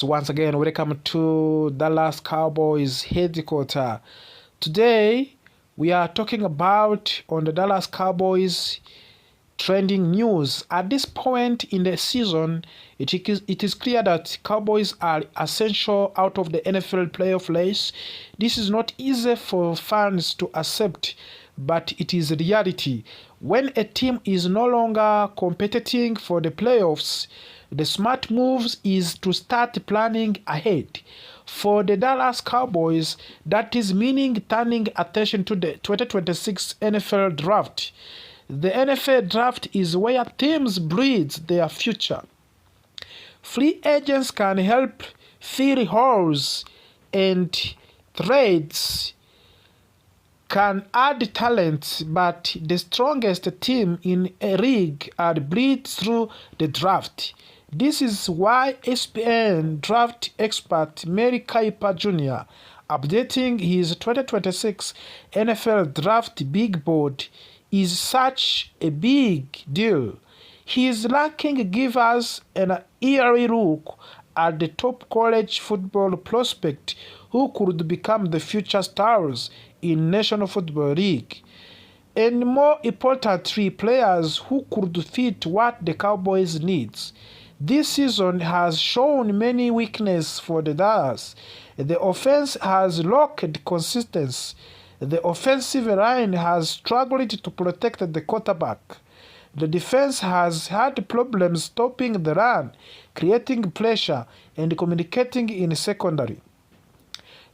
Once again, welcome to Dallas Cowboys headquarters. Today, we are talking about on the Dallas Cowboys trending news. At this point in the season, it is clear that Cowboys are essential out of the NFL playoff race. This is not easy for fans to accept, but it is reality. When a team is no longer competing for the playoffs, the smart move is to start planning ahead. For the Dallas Cowboys, that is meaning turning attention to the 2026 NFL Draft. The NFL Draft is where teams breed their future. Free agents can help fill holes, and trades can add talent, but the strongest team in a league are bred through the draft. This is why ESPN draft expert Mary Kiper Jr. updating his 2026 NFL draft big board is such a big deal. His ranking gives us an eerie look at the top college football prospect who could become the future stars in National Football League. And more importantly, players who could fit what the Cowboys needs. This season has shown many weaknesses for the Dallas. The offense has lacked consistency. The offensive line has struggled to protect the quarterback. The defense has had problems stopping the run, creating pressure, and communicating in secondary.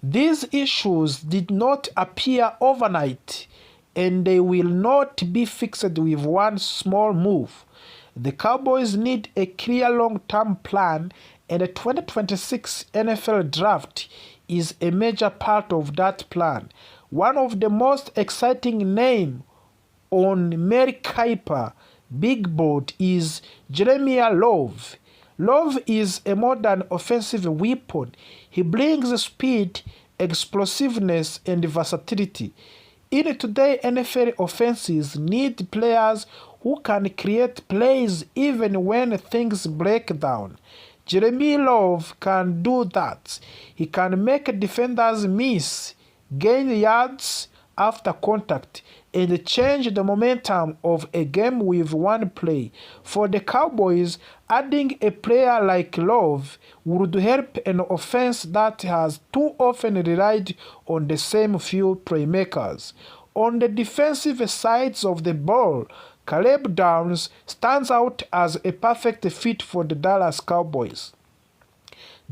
These issues did not appear overnight, and they will not be fixed with one small move. The Cowboys need a clear long-term plan, and the 2026 NFL Draft is a major part of that plan. One of the most exciting names on Mary Kiper big board is Jeremiah Love. Love is a modern offensive weapon. He brings speed, explosiveness, and versatility. In today's NFL offenses need players who can create plays even when things break down. Jeremy Love can do that. He can make defenders miss, gain yards after contact, and change the momentum of a game with one play. For the Cowboys, adding a player like Love would help an offense that has too often relied on the same few playmakers. On the defensive sides of the ball, Caleb Downs stands out as a perfect fit for the Dallas Cowboys.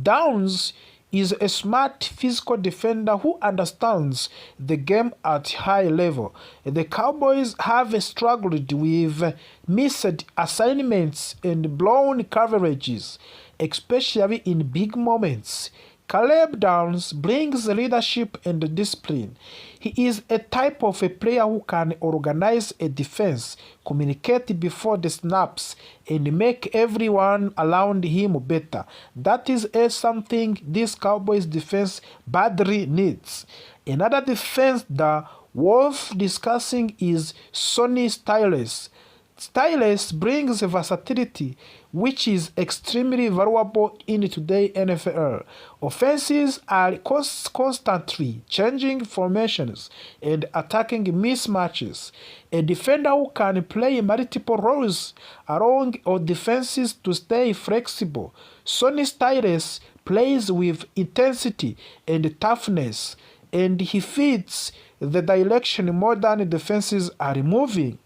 Downs is a smart physical defender who understands the game at high level. The Cowboys have struggled with missed assignments and blown coverages, especially in big moments. Caleb Downs brings leadership and discipline. He is a type of a player who can organize a defense, communicate before the snaps, and make everyone around him better. That is something this Cowboys defense badly needs. Another defense that worth discussing is Sonny Styles. Styles brings versatility, which is extremely valuable in today's NFL. Offenses are constantly changing formations and attacking mismatches. A defender who can play multiple roles along or defenses to stay flexible. Sonny Styles plays with intensity and toughness, and he fits the direction modern defenses are moving.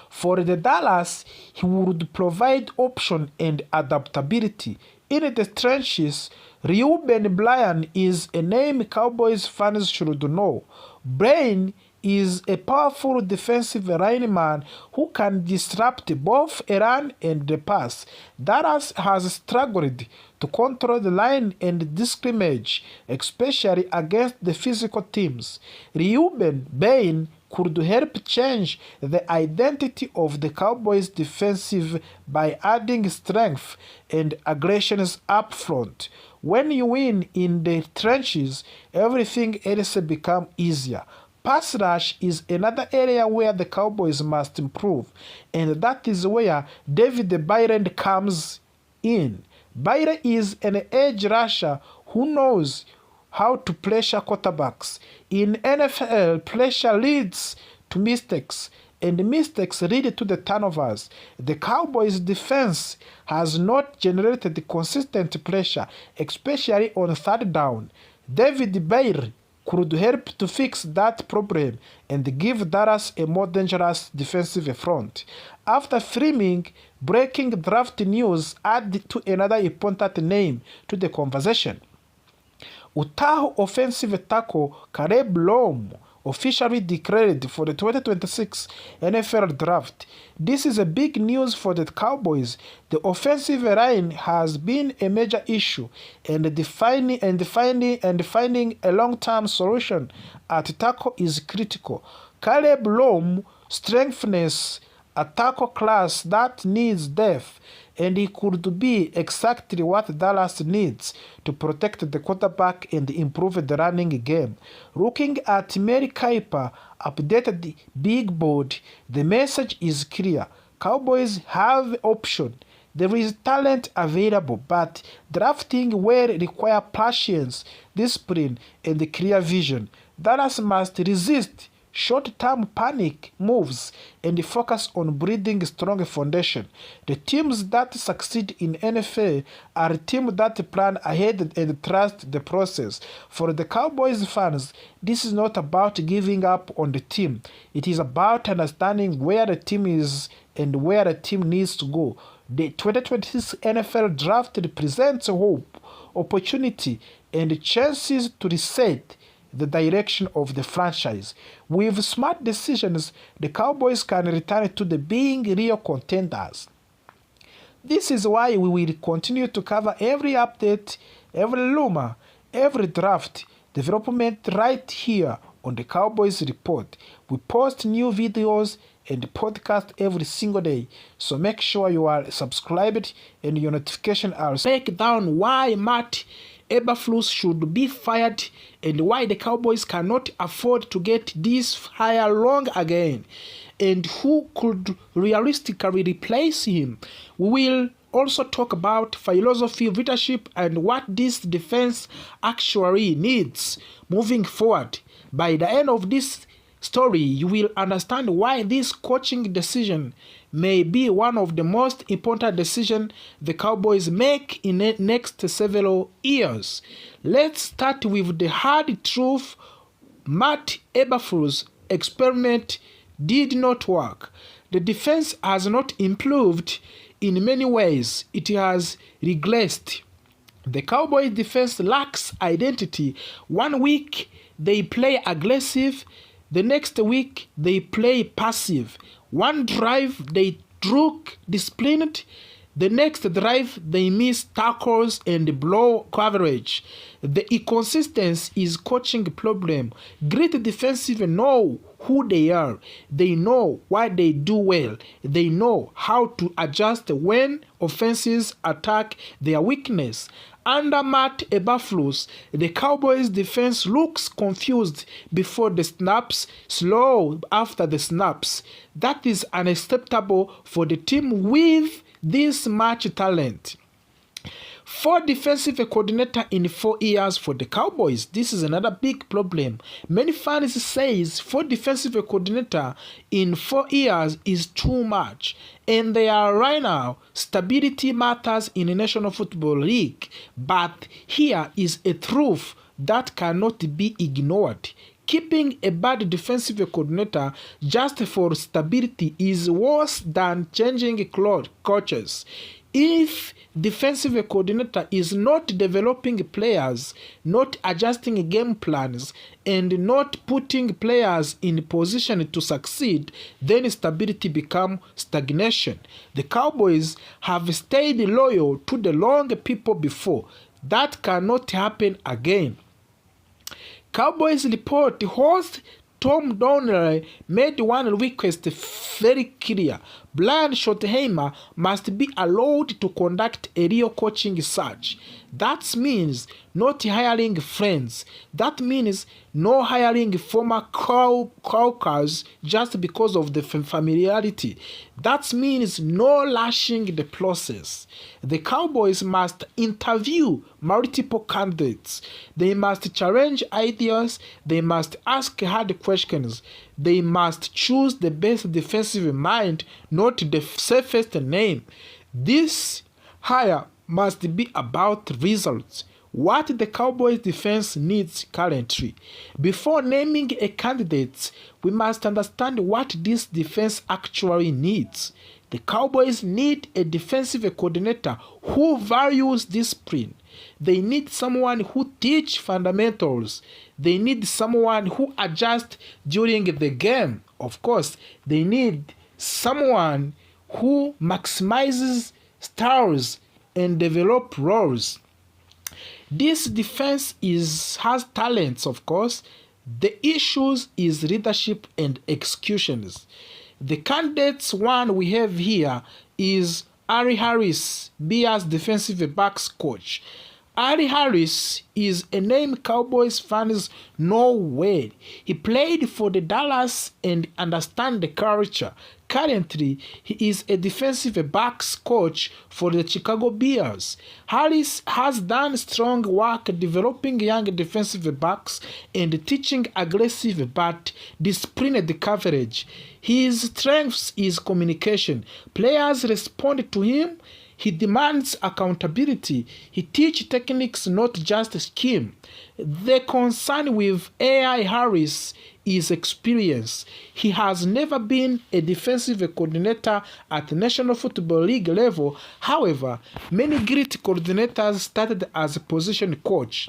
For the Dallas, he would provide option and adaptability. In the trenches, Reuben Bryan is a name Cowboys fans should know. Bryan is a powerful defensive lineman who can disrupt both a run and the pass. Dallas has struggled to control the line and the scrimmage, especially against the physical teams. Reuben Bryan could help change the identity of the Cowboys defensive by adding strength and aggressions up front. When you win in the trenches, everything else becomes easier. Pass rush is another area where the Cowboys must improve, and that is where David Byron comes in. Bailey is an edge rusher who knows how to pressure quarterbacks. In NFL, pressure leads to mistakes, and mistakes lead to the turnovers. The Cowboys' defense has not generated consistent pressure, especially on third down. David Bailey could help to fix that problem and give Dallas a more dangerous defensive front. After framing breaking draft news, add to another important name to the conversation. Utah offensive tackle Caleb Lom officially declared for the 2026 NFL Draft. This is a big news for the Cowboys. The offensive line has been a major issue, and finding a long-term solution at tackle is critical. Caleb Lom strengthens a tackle class that needs depth, and he could be exactly what Dallas needs to protect the quarterback and improve the running game. Looking at Mary Kiper updated big board, the message is clear. Cowboys have option. There is talent available, but drafting will require patience, discipline, and clear vision. Dallas must resist short-term panic moves and focus on building a strong foundation. The teams that succeed in NFL are teams that plan ahead and trust the process. For the Cowboys fans, this is not about giving up on the team. It is about understanding where the team is and where the team needs to go. The 2026 NFL Draft represents hope, opportunity, and chances to reset the direction of the franchise. With smart decisions, the Cowboys can return to being real contenders. This is why we will continue to cover every update, every rumor, every draft development right here on the Cowboys Report. We post new videos and podcast every single day, so make sure you are subscribed and your notifications are. Break down why Matt Eberflus should be fired and why the Cowboys cannot afford to get this hire wrong again, and who could realistically replace him. We will also talk about philosophy, leadership, and what this defense actually needs moving forward. By the end of this story, you will understand why this coaching decision may be one of the most important decisions the Cowboys make in the next several years. Let's start with the hard truth. Matt Eberflus' experiment did not work. The defense has not improved. In many ways, it has regressed. The Cowboys defense lacks identity. One week they play aggressive, the next week they play passive. One drive they look disciplined, the next drive they miss tackles and blow coverage. The inconsistency is coaching problem. Great defensive know who they are. They know what they do well. They know how to adjust when offenses attack their weakness. Under Matt Eberflus, the Cowboys defense looks confused before the snaps, slow after the snaps. That is unacceptable for the team with this much talent. 4 defensive coordinator in 4 years for the Cowboys. This is another big problem. Many fans say 4 defensive coordinator in 4 years is too much. And they are right now, stability matters in the National Football League. But here is a truth that cannot be ignored. Keeping a bad defensive coordinator just for stability is worse than changing coaches. If defensive coordinator is not developing players, not adjusting game plans, and not putting players in position to succeed, then stability becomes stagnation. The Cowboys have stayed loyal to the wrong people before. That cannot happen again. Cowboys report host Tom Donnelly made one request very clear. Brian Schottenheimer must be allowed to conduct a real coaching search. That means not hiring friends. That means no hiring former Cowboys just because of the familiarity. That means no rushing the process. The Cowboys must interview multiple candidates. They must challenge ideas. They must ask hard questions. They must choose the best defensive mind, not the safest name. This hire must be about results. What the Cowboys defense needs currently. Before naming a candidate, we must understand what this defense actually needs. The Cowboys need a defensive coordinator who values discipline. They need someone who teaches fundamentals. They need someone who adjusts during the game. Of course, they need someone who maximizes styles and develop roles. This defense has talents, of course. The issues is leadership and executions. The candidates one we have here is Ari Harris, Bears defensive backs coach. Ari Harris is a name Cowboys fans know well. He played for the Dallas and understands the culture. Currently, he is a defensive backs coach for the Chicago Bears. Harris has done strong work developing young defensive backs and teaching aggressive but disciplined coverage. His strength is communication. Players respond to him. He demands accountability. He teaches techniques, not just scheme. The concern with AI Harris is experience. He has never been a defensive coordinator at the National Football League level. However, many great coordinators started as a position coach.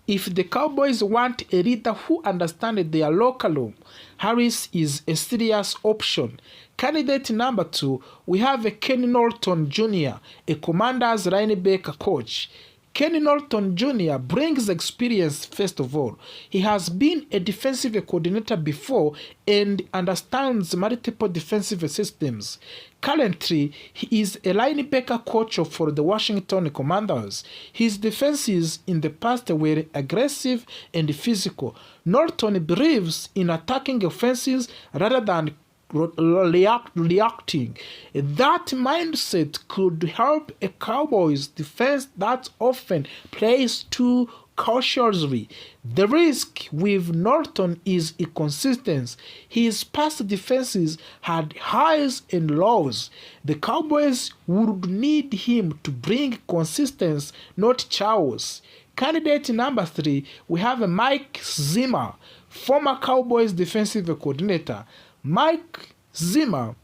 If the Cowboys want a leader who understands their locker room, Harris is a serious option. Candidate number 2, we have Kenny Norton Jr., a Commanders linebacker coach. Kenny Norton Jr. brings experience first of all. He has been a defensive coordinator before and understands multiple defensive systems. Currently, he is a linebacker coach for the Washington Commanders. His defenses in the past were aggressive and physical. Norton believes in attacking offenses rather than reacting. That mindset could help a Cowboys defense that often plays too cautiously. The risk with Norton is inconsistency. His past defenses had highs and lows. The Cowboys would need him to bring consistency, not chaos. Candidate number 3, we have Mike Zimmer, former Cowboys defensive coordinator. Mike Zimmer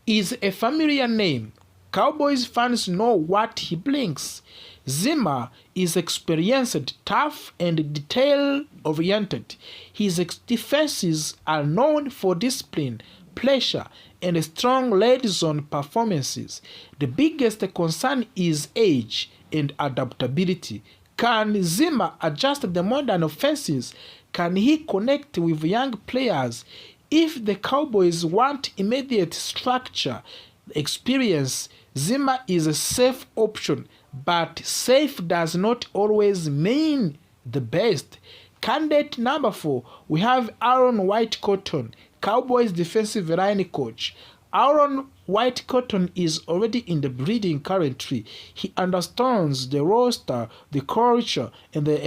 is a familiar name. Cowboys fans know what he brings. Zimmer is experienced, tough, and detail-oriented. His defenses are known for discipline, pressure, and strong red zone performances. The biggest concern is age and adaptability. Can Zimmer adjust the modern offenses? Can he connect with young players? If the Cowboys want immediate structure, experience, Zimmer is a safe option, but safe does not always mean the best. Candidate number 4, we have Aaron White-Cotton, Cowboys defensive line coach. Aaron White-Cotton is already in the breeding currently. He understands the roster, the culture, and the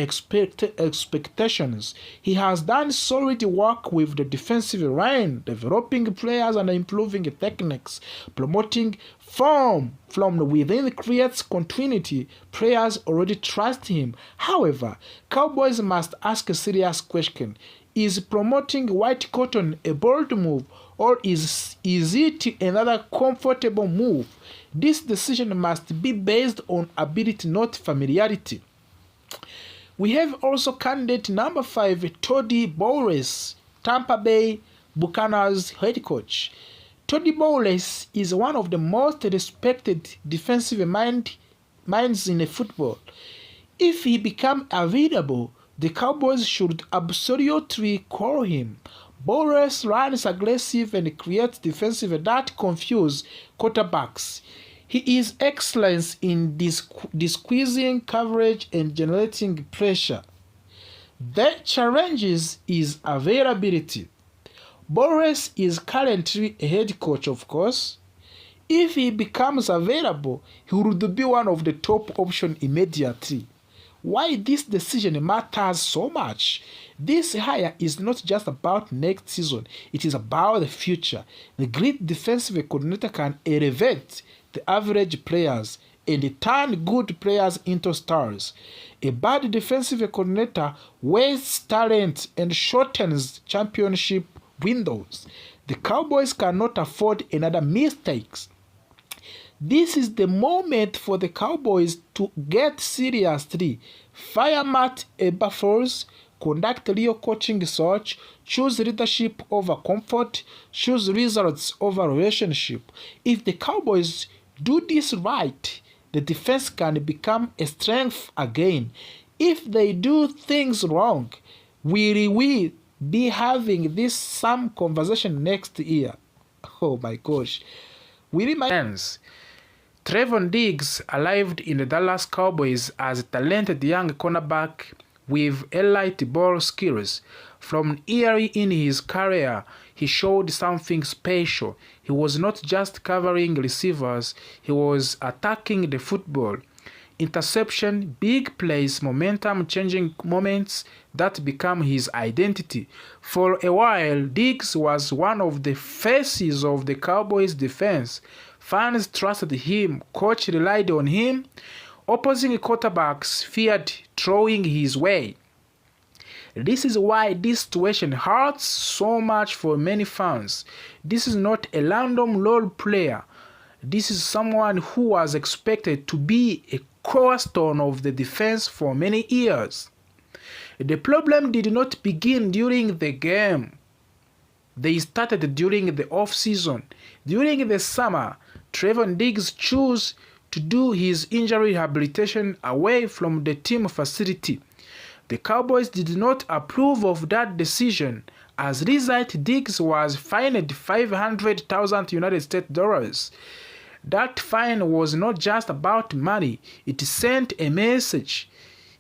expectations. He has done solid work with the defensive line, developing players and improving techniques. Promoting from within creates continuity. Players already trust him. However, Cowboys must ask a serious question. Is promoting White-Cotton a bold move, or is it another comfortable move? This decision must be based on ability, not familiarity. We have also candidate number 5, Todd Bowles, Tampa Bay Buccaneers head coach. Todd Bowles is one of the most respected defensive minds in football. If he becomes available, the Cowboys should absolutely call him. Boris runs aggressive and creates defensive that confuse quarterbacks. He is excellent in squeezing coverage and generating pressure. The challenge is availability. Boris is currently a head coach, of course. If he becomes available, he would be one of the top options immediately. Why this decision matters so much? This hire is not just about next season, it is about the future. The great defensive coordinator can elevate the average players and turn good players into stars. A bad defensive coordinator wastes talent and shortens championship windows. The Cowboys cannot afford another mistake. This is the moment for the Cowboys to get seriously. Fire Matt Eberflus, conduct real coaching search, choose leadership over comfort, choose results over relationship. If the Cowboys do this right, the defense can become a strength again. If they do things wrong, will we be having this same conversation next year? Oh my gosh. Will my friends, Trevon Diggs arrived in the Dallas Cowboys as a talented young cornerback with elite ball skills. From early in his career, he showed something special. He was not just covering receivers, he was attacking the football. Interception, big plays, momentum-changing moments that become his identity. For a while, Diggs was one of the faces of the Cowboys' defense. Fans trusted him, coach relied on him, opposing quarterbacks feared throwing his way. This is why this situation hurts so much for many fans. This is not a random role player. This is someone who was expected to be a cornerstone of the defense for many years. The problem did not begin during the game. They started during the off-season. During the summer, Trevon Diggs chose to do his injury rehabilitation away from the team facility. The Cowboys did not approve of that decision. As a result, Diggs was fined $500,000 United States dollars. That fine was not just about money, it sent a message.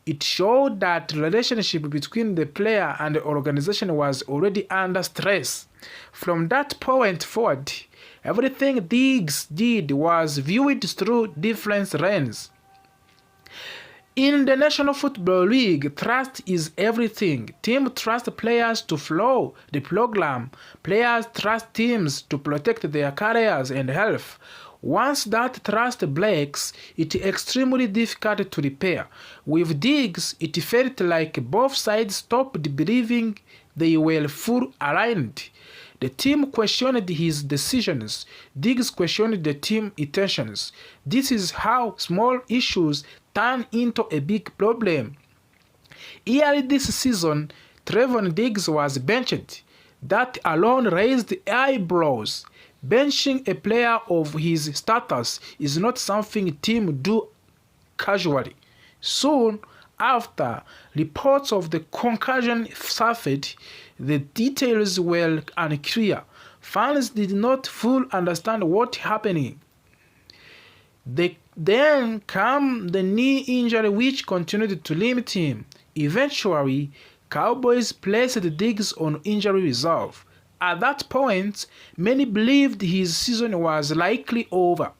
It showed that the relationship between the player and the organization was already under stress. From that point forward, everything Diggs did was viewed through different lenses. In the National Football League, trust is everything. Teams trust players to follow the program. Players trust teams to protect their careers and health. Once that trust breaks, it's extremely difficult to repair. With Diggs, it felt like both sides stopped believing they were fully aligned. The team questioned his decisions. Diggs questioned the team's intentions. This is how small issues turn into a big problem. Early this season, Trevon Diggs was benched. That alone raised eyebrows. Benching a player of his status is not something teams do casually. Soon after, reports of the concussion surfaced. The details were unclear. Fans did not fully understand what happened. Then came the knee injury which continued to limit him. Eventually, Cowboys placed Diggs on injury reserve. At that point, many believed his season was likely over.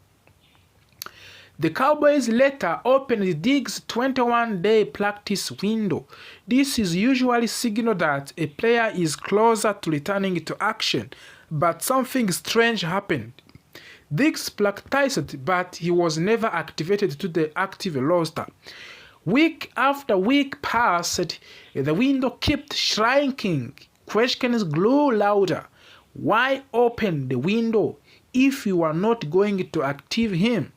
The Cowboys later opened Diggs' 21-day practice window. This is usually a signal that a player is closer to returning to action, but something strange happened. Diggs practiced, but he was never activated to the active roster. Week after week passed, the window kept shrinking. Questions grew louder. Why open the window if you are not going to activate him?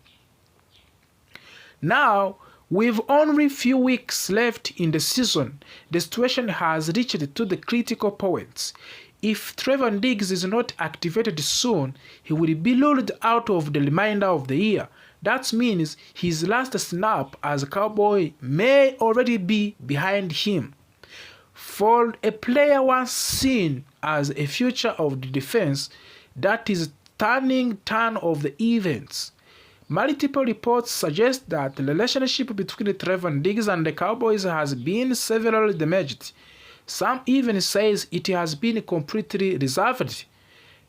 Now, with only few weeks left in the season, the situation has reached to the critical point. If Trevon Diggs is not activated soon, he will be ruled out of the remainder of the year. That means his last snap as a Cowboy may already be behind him. For a player once seen as a future of the defense, that is turn of the events. Multiple reports suggest that the relationship between Trevon Diggs and the Cowboys has been severely damaged. Some even says it has been completely resolved.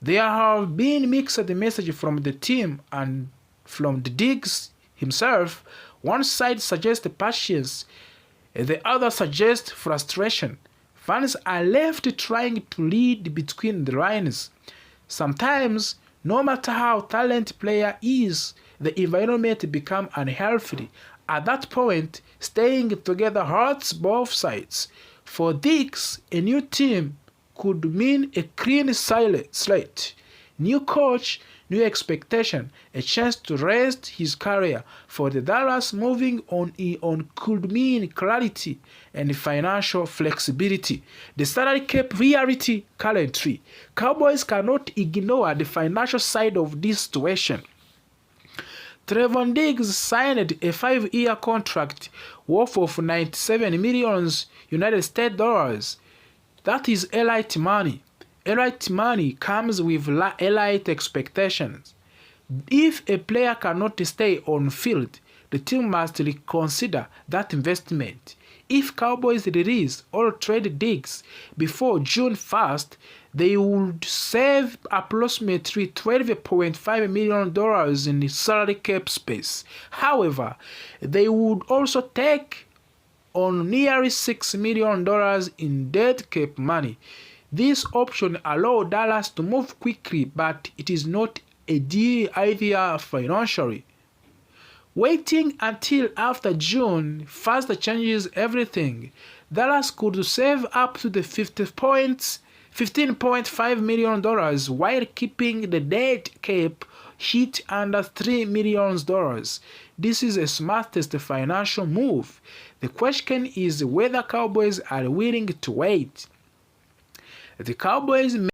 There have been mixed messages from the team and from the Diggs himself. One side suggests patience, the other suggests frustration. Fans are left trying to read between the lines. Sometimes, no matter how talented player is, the environment becomes unhealthy. At that point, staying together hurts both sides. For Diggs, a new team could mean a clean slate. New coach, new expectation, a chance to rest his career. For the Dallas, moving on could mean clarity and financial flexibility. The salary cap reality currently. Cowboys cannot ignore the financial side of this situation. Trevon Diggs signed a 5-year contract worth of $97 million United States dollars. That is elite money. Elite money comes with elite expectations. If a player cannot stay on field, the team must reconsider that investment. If Cowboys release or trade Diggs before June 1st, they would save approximately $12.5 million in salary cap space. However, they would also take on nearly $6 million in dead cap money. This option allows Dallas to move quickly, but it is not a deal idea financially. Waiting until after June fast changes everything. Dallas could save up to the $15.5 million while keeping the dead cap hit under $3 million. This is the smartest financial move. The question is whether Cowboys are willing to wait. The Cowboys